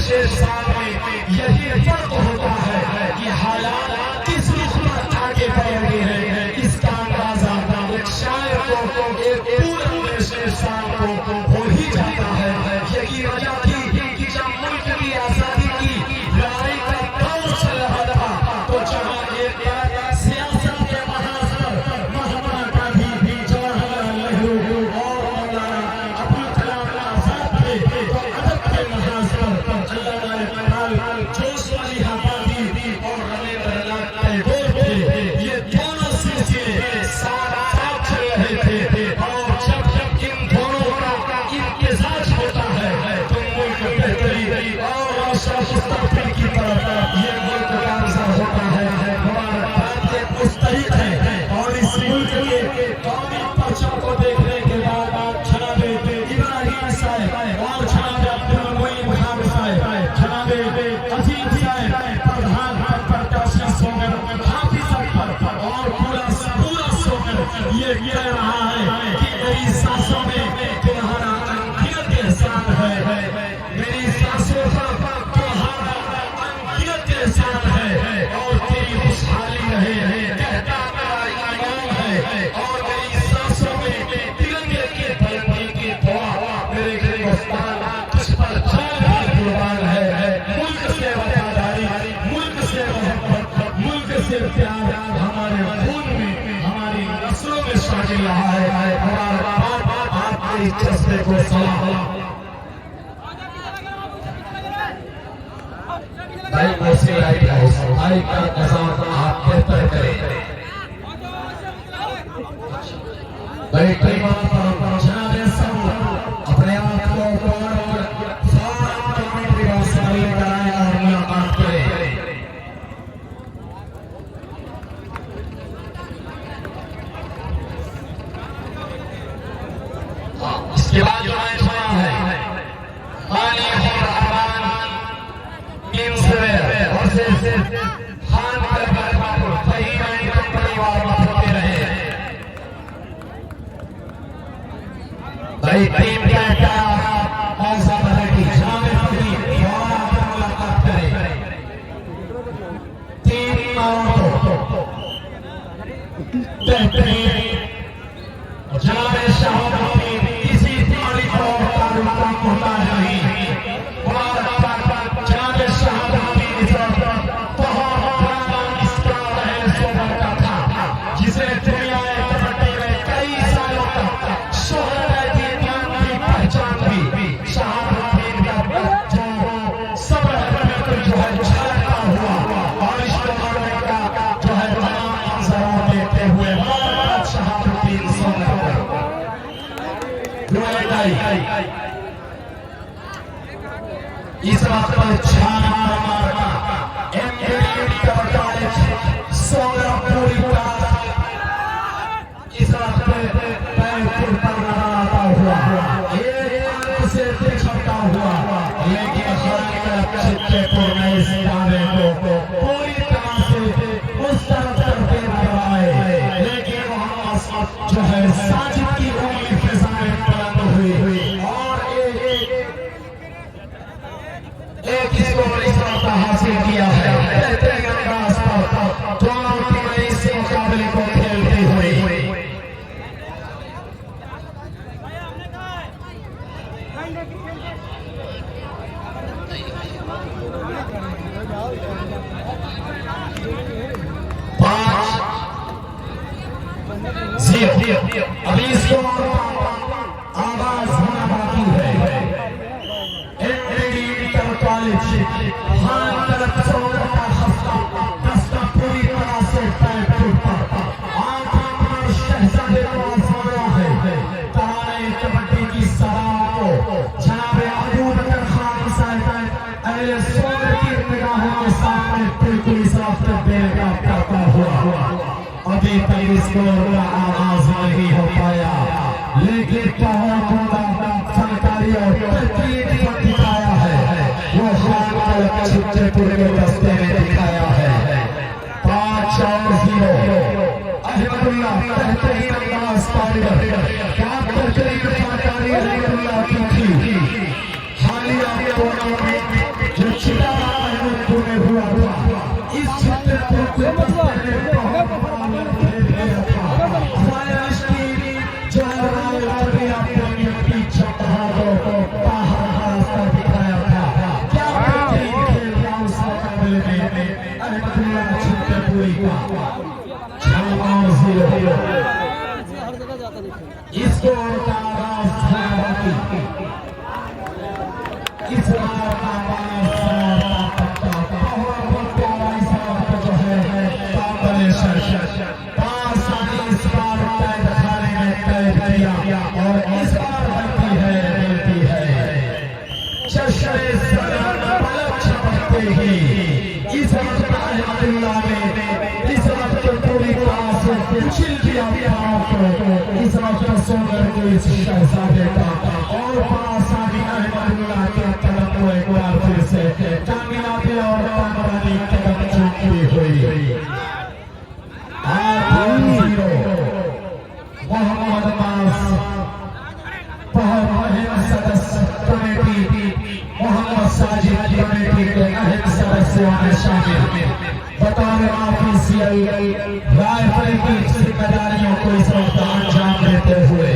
शेरशाह में यही फर्क होता है कि हालात किस रुख पर आगे बढ़ रहे हैं, इसका अंदाजा एक शायर को, एक पूरे शेरशाह को हो ही जाता है। यही वजह थी कि जब मुल्क की आजादी की लड़ाई का दौर चल रहा था, तो जहां एक सियासत के महासर महात्मा गांधी, जवाहरलाल नेहरू और मौलाना अब्दुल कलाम आजाद थे, तो अदब के महासर अल्लामा इकबाल, जोश वाली आबादी और रवींद्रनाथ टैगोर थे। ये दोनों सिलसिले साथ चल रहे थे और जब इन दोनों का इम्तिजाज होता है तो मुल्क बेहतरी और मुस्तक़बिल की तरफ ये मुल्क गामज़न होता है। हमारा बात ये मुस्तहिक है और इस मुल्क के कौमी परचम को देखने के बाद जनाब इब्राहिम साहब और जनाब अब्दुल मोइन खान साहब, जनाब अजीम साहब प्रधान पर तशरीफ होकर हाफिज अकबर और पूरा सोकर ये कह रहा है कि मेरी सांसों में तुम्हारा अनगिनत एहसान है, मेरी सांसों पर तुम्हारा अनगिनत एहसान है और तेरी खुशहाली रहे कहता मेरा ईमान है और मेरी सांसों में तिरंगे के फलने की दुआ मेरे हिंदुस्तान तुझ पर जान कुर्बान है। मुल्क से वफादारी, मुल्क से मोहब्बत, मुल्क से प्यार हमारे खून में, हमारी नस्लों में शामिल रहा है। हमारा बाप आपके इस जज्बे को सलाम। भाई मुझसे भाई का एहसास आप बेहतर करें भाई। कई बार जनाब सब अपने आप को और कमेंट्री व्यवस्था कराएं और मुलाकात करें। इसके बाद जो मैंने सुना है खाली और अरमान टीम से और से खान पर सही मायने में परिवार होते रहे भाई। टीम क्या क्या ऐसा है कि जाने पड़ी और मुलाकात करें तीन बेहतरीन जनाब शाह किसी तारीफ और तारीफ का मोहताज नहीं। जनाब शाह बहुत बड़ा इसका सोहर का था जिसे दुनिया कबड्डी में कई सालों तक शोहरत की पहचान थी। शाहरुद्दीन का जो सब्र जो है झलकता हुआ और इस जमाने का जो है तमाम मंजरों देखते हुए शाहरुद्दीन सोहर इस बात पर छाना मारना सोलह पूरी इस बात पर आता हुआ एक से पिछड़ता हुआ, लेकिन चित्तेपुर में इस गाने को पूरी तरह से उस तरफ करके लगाए, लेकिन वहां जो है साजिद की उंगली फिजा में बुलंद हुई और एक इसको बड़ी सफलता हासिल किया है। बेहतरीन अंदाज पर दोनों टीमें इस मुकाबले को खेलती हुई अभी इसको आवाज होना बाकी है। इंटर कॉलेज हर तरफ सोलह हफ्ता पूरी तरह से शहजादे को आजमाया है। तराने कबड्डी की सलाह को जनाब अबू बकर खान साहब अहले सोलह की निगाहों के सामने बिल्कुल साफ बेगा करता हुआ अभी तक इसको आगाज नहीं हो पाया, लेकिन बहुत बड़ा फनकारी और बेहतरीन फन दिखाया है वो खान चित्तेपुर के दस्ते में दिखाया है। 5-0 अहमदुल्लाह बेहतरीन अंदाज पारीगर क्या बेहतरीन फनकारी अहमदुल्लाह की थी। हालिया टूर्नामेंट का 6 और 0 इसको का राजधानी इस बार का बहुत प्यारा इस बार जो है कॉम्बिनेशन इस बार कैद खाने में कैद किया और इस बार बनती है चश्मे पलक झपकते ही इस वक्त अहमदुल्लाह ने इस वक्त पूरी तरह से कुचल दिया को इस वक्त सोनर को इस शहजादे का और पासानी अहमदुल्लाह के तरफ को एक बार फिर से कामयाबी और कामरानी कदम चूकती हुई मोहम्मद अब्बास सदस्य कमेटी मोहम्मद साजिद कमेटी के अहम सदस्यों में शामिल बतौर ऑफिशियल रायफल की जिम्मेदारियों को इस वक्त अंजाम देते हुए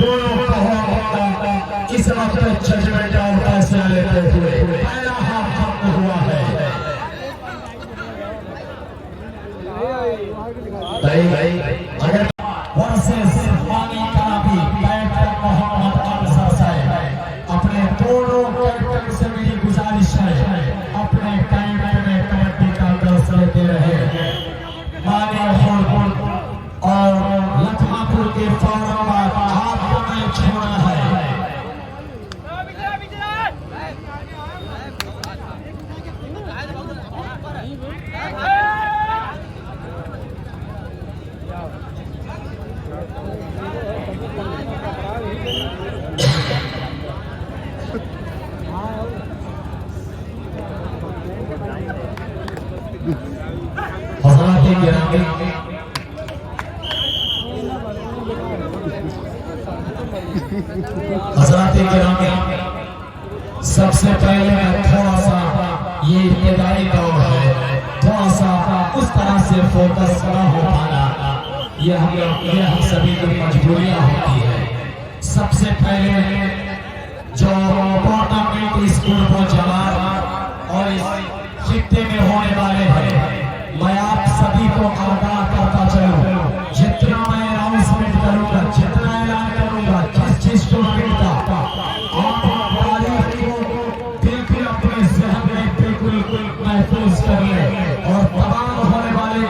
दोनों कौमों का इस वक्त जजमेंट और फैसला लेते हुए पहला हाफ खत्म हुआ है। अगर वर्सेस मानी कराबी बैटर मोहम्मद अनसर साहब अपने दोनों कैप्टन से मेरी गुजारिश है अपने कैंप में कबड्डी का दर्श लेते रहे। माने और लखमापुर के फौरन बाद आपको मैच होना है। सबसे पहले थोड़ा सा ये इब्तदाई दौर है, थोड़ा सा उस तरह से फोकस ना हो पाना ये हम सभी की मजबूरियां होती है। सबसे पहले जो टूर्नामेंट स्कूल को जवाब और इस खित्ते में होने वाले हैं मैं आप सभी को आगाह करता चलूं। जितना मैं अनाउंसमेंट करूंगा जितना ऐलान करूंगा जिस टूर्नामेंट का आप तारीख को बिल्कुल अपने जहन में बिल्कुल महफूज करिए और तमाम होने वाले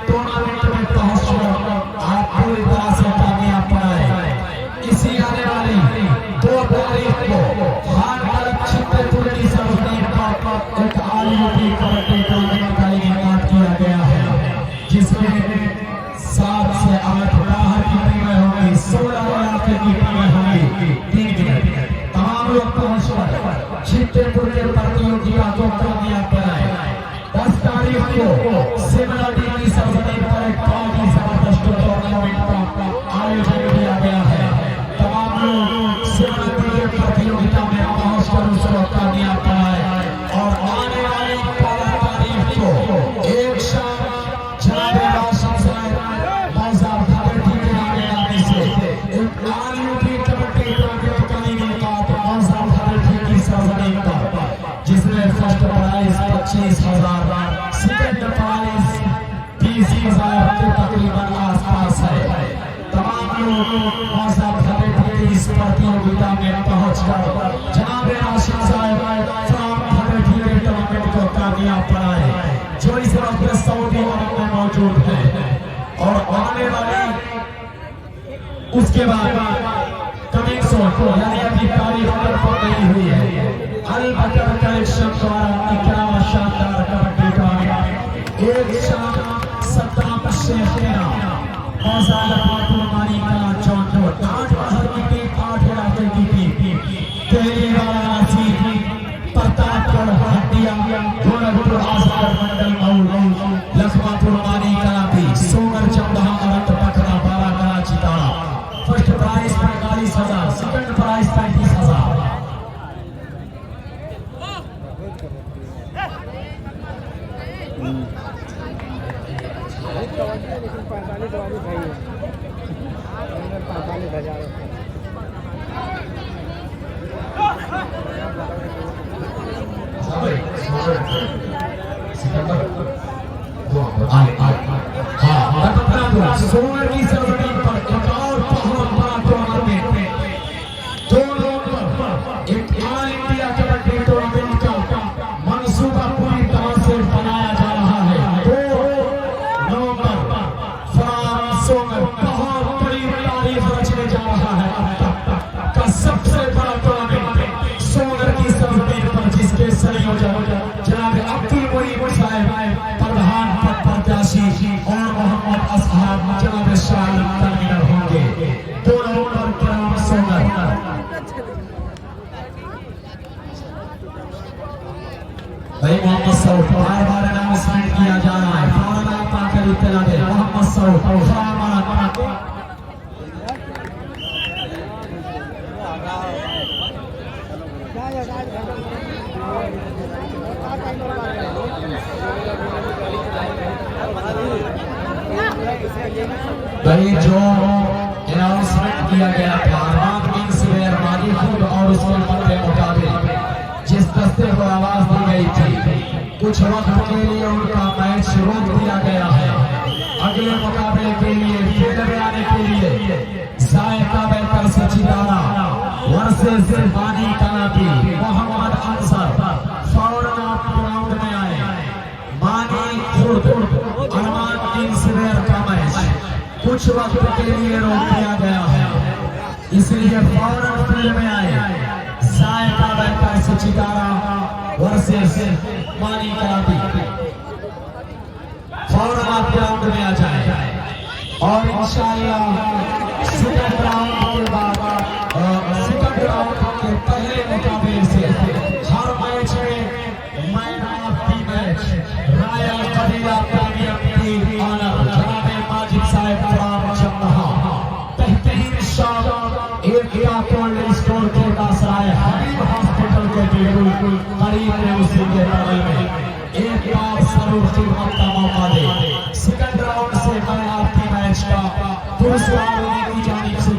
टूर्नामेंट में पहुंचकर आप पूरी तरह से कामयाब बनाए। इसी आने वाली 2 तारीख को हर तरफ छित्रपुर की सरजमीन पर एक आलिमी कबड्डी टूर्नामेंट का इनेकाद किया गया है जिसमें 7 से 8 बाहर की टीमें होंगी, 16 इलाके की टीमें होंगी। 3 दिन तमाम लोग पहुंचकर छित्रपुर के प्रतियोगिता को कामयाब बनाए। 10 तारीख को शिमला टीम की सरजमीन पर एक बहुत ही जबरदस्त टूर्नामेंट का आयोजन किया गया है। तमाम लोग शिमला टीम के प्रतियोगिता में पहुंचकर उसको कामयाब बनाए और आने वाली 15 तारीख को एक शाम जनाब राशिद साहब मौजा कबड्डी के आने से एक आलिमी कबड्डी टूर्नामेंट का इनेकाद मौजा कबड्डी की सरजमीन पर जिसमें फर्स्ट प्राइज 25,000 सेकंड प्राइज 20,000 के तकरीबन आसपास है। तमाम लोग मौजा कबड्डी की इस प्रतियोगिता में पहुंचकर जनाब राशिद साहब कबड्डी के टूर्नामेंट को कामयाब बनाए जो इस वक्त सऊदी अरब में मौजूद है। और आने वाले उसके बाद कमिंग सून यानी अभी तारीख कंफर्म नहीं हुई है अल-बकर कलेक्शन द्वारा इकराम शानदार कबड्डी टूर्नामेंट एक शाम 17 शेखना मौजा लखमापुर मानी कला चौंटो 8 बाहर की टीम 8 इलाके की टीम पहली वाराणसी प्रतापगढ़ हटिया गोरखपुर आसपास मंडल मऊ लखमापुर मानी कला भी सोगर चंदहा अरत पखरा बारा कला चिताड़ा। First prize 45,000 second prize 35,000। Sikandar हाँ, सोने की सरजमीन पर एक और बहुत बड़ा टूर्नामेंट, दोनों एक ऑल इंडिया कबड्डी टूर्नामेंट का मंसूबा पूरी तरह से बनाया जा रहा है। 2 नवंबर फ्रांस में बहुत बड़ी तारीख रचने जा रहा है का सबसे बड़ा टूर्नामेंट सोनर की सरजमीन पर, जिसके संयोजक जनाब अब्दुल मुईन साहब प्रधान पद प्रत्याशी और मोहम्मद असहाब जनाब शाह कन्वीनर होंगे। 2 नवंबर ग्राम सोनर। भाई मोहम्मद सऊद बार बार अनाउंसमेंट किया जा रहा है, फौरन आप आकर इत्तला दें। मोहम्मद सऊद भाई जो अनाउंसमेंट किया गया था मानी खुद और उसके मद्दे मुताबिक जिस दस्ते को आवाज दी गई थी, कुछ वक्त के लिए उनका मैच रोक दिया गया है। अगले मुकाबले के लिए फील्ड में आने के लिए जायका बेहतर सचिदारा वर्सेस मानी कनापी मोहम्मद अंसर फौरन आप ग्राउंड में आए। मानी खुद अरमान किंग्सवेयर का मैच कुछ वक्त के लिए रोक दिया गया है, इसलिए फौरन फील्ड में आए। जायका बेहतर सचिदारा वर्सेस मानी कनापी, फौरन आप ग्राउंड में आ जाए। और इंशाअल्लाह सेकंड राउंड के बाद सेकंड राउंड के पहले मुकाबले से हर मैच में man of the match royal Kabira premium की ऑनर जनाब माजिद साहब फराम जमहा बेहतरीन शॉट एक कोल्ड स्टोर के दासराय हबीब हॉस्पिटल के बिल्कुल करीब में उसी के बगल में एक बार जरूर खिदमत का मौका दे। सेकंड राउंड से मैन ऑफ द मैच का पुरस्कार उन्हीं की जानिब से